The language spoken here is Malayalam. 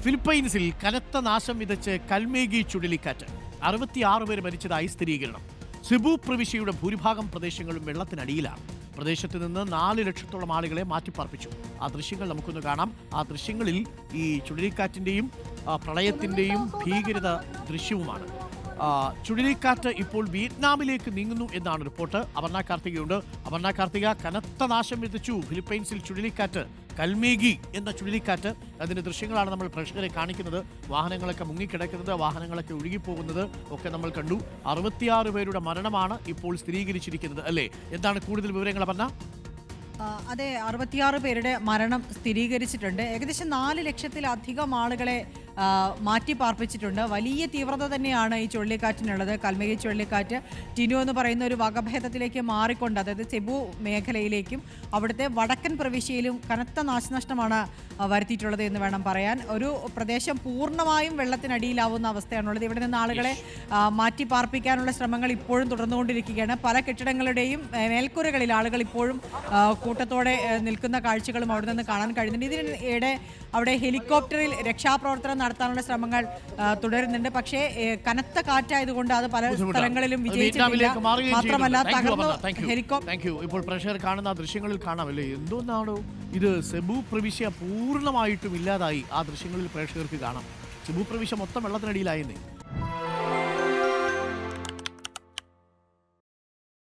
ഫിലിപ്പൈൻസിൽ കനത്ത നാശം വിതച്ച് കൽമേഗി ചുഴലിക്കാറ്റ് 66 പേര് മരിച്ചതായി സ്ഥിരീകരണം. സിബു പ്രവിശ്യയുടെ ഭൂരിഭാഗം പ്രദേശങ്ങളും വെള്ളത്തിനടിയിലാണ്. പ്രദേശത്ത് നിന്ന് 4 ലക്ഷത്തോളം ആളുകളെ മാറ്റിപ്പാർപ്പിച്ചു. ആ ദൃശ്യങ്ങൾ നമുക്കൊന്ന് കാണാം. ആ ദൃശ്യങ്ങളിൽ ഈ ചുഴലിക്കാറ്റിൻ്റെയും പ്രളയത്തിൻ്റെയും ഭീകരത ദൃശ്യവുമാണ്. ചുഴലിക്കാറ്റ് ഇപ്പോൾ വിയറ്റ്നാമിലേക്ക് നീങ്ങുന്നു എന്നാണ് റിപ്പോർട്ട്. അപർണ കാർത്തികയുണ്ട്. അപർണ കാർത്തിക, കനത്ത നാശം വിതച്ചു ഫിലിപ്പൈൻസിൽ ചുഴലിക്കാറ്റ് കൽമേഗി എന്ന ചുഴലിക്കാറ്റ്. അതിൻ്റെ ദൃശ്യങ്ങളാണ് നമ്മൾ പ്രേക്ഷകരെ കാണിക്കുന്നത്. വാഹനങ്ങളൊക്കെ മുങ്ങിക്കിടക്കുന്നത്, വാഹനങ്ങളൊക്കെ ഒഴുകിപ്പോകുന്നത് ഒക്കെ നമ്മൾ കണ്ടു. 66 പേരുടെ മരണമാണ് ഇപ്പോൾ സ്ഥിരീകരിച്ചിരിക്കുന്നത്, അല്ലേ? എന്താണ് കൂടുതൽ വിവരങ്ങൾ പറഞ്ഞ? അതെ, 66 പേരുടെ മരണം സ്ഥിരീകരിച്ചിട്ടുണ്ട്. ഏകദേശം 4 ലക്ഷത്തിലധികം ആളുകളെ മാറ്റി പാർപ്പിച്ചിട്ടുണ്ട്. വലിയ തീവ്രത തന്നെയാണ് ഈ ചുഴലിക്കാറ്റിനുള്ളത്. കൽമേഗി ചുഴലിക്കാറ്റ് ടിനു എന്ന് പറയുന്ന ഒരു വകഭേദത്തിലേക്ക് മാറിക്കൊണ്ട്, അതായത് സെബു മേഖലയിലേക്കും അവിടുത്തെ വടക്കൻ പ്രവിശ്യയിലും കനത്ത നാശനഷ്ടമാണ് വരുത്തിയിട്ടുള്ളത് എന്ന് വേണം പറയാൻ. ഒരു പ്രദേശം പൂർണ്ണമായും വെള്ളത്തിനടിയിലാവുന്ന അവസ്ഥയാണുള്ളത്. ഇവിടെ നിന്ന് ആളുകളെ മാറ്റി പാർപ്പിക്കാനുള്ള ശ്രമങ്ങൾ ഇപ്പോഴും തുടർന്നുകൊണ്ടിരിക്കുകയാണ്. പല കെട്ടിടങ്ങളുടെയും മേൽക്കൂരകളിൽ ആളുകൾ ഇപ്പോഴും കൂട്ടത്തോടെ നിൽക്കുന്ന കാഴ്ചകളും അവിടെ നിന്ന് കാണാൻ കഴിയുന്നുണ്ട്. ഇതിനിടെ അവിടെ ഹെലികോപ്റ്ററിൽ രക്ഷാപ്രവർത്തനം നടത്താനുള്ള ശ്രമങ്ങൾ തുടരുന്നുണ്ട്. പക്ഷേ കനത്ത കാറ്റായതുകൊണ്ട് അത് പല സ്ഥലങ്ങളിലും വിജയിച്ചിട്ടില്ല. മാത്രമല്ല ഇപ്പോൾ പ്രേക്ഷകർ കാണുന്ന ദൃശ്യങ്ങളിൽ കാണാമല്ലേ, എന്തോന്നാണോ ഇത്? സെബു പ്രവിശ്യ പൂർണ്ണമായിട്ടും ഇല്ലാതായി. ആ ദൃശ്യങ്ങളിൽ പ്രേക്ഷകർക്ക് കാണാം. സെബു പ്രവിശ്യ മൊത്തം വെള്ളത്തിനടിയിലായെന്നേ.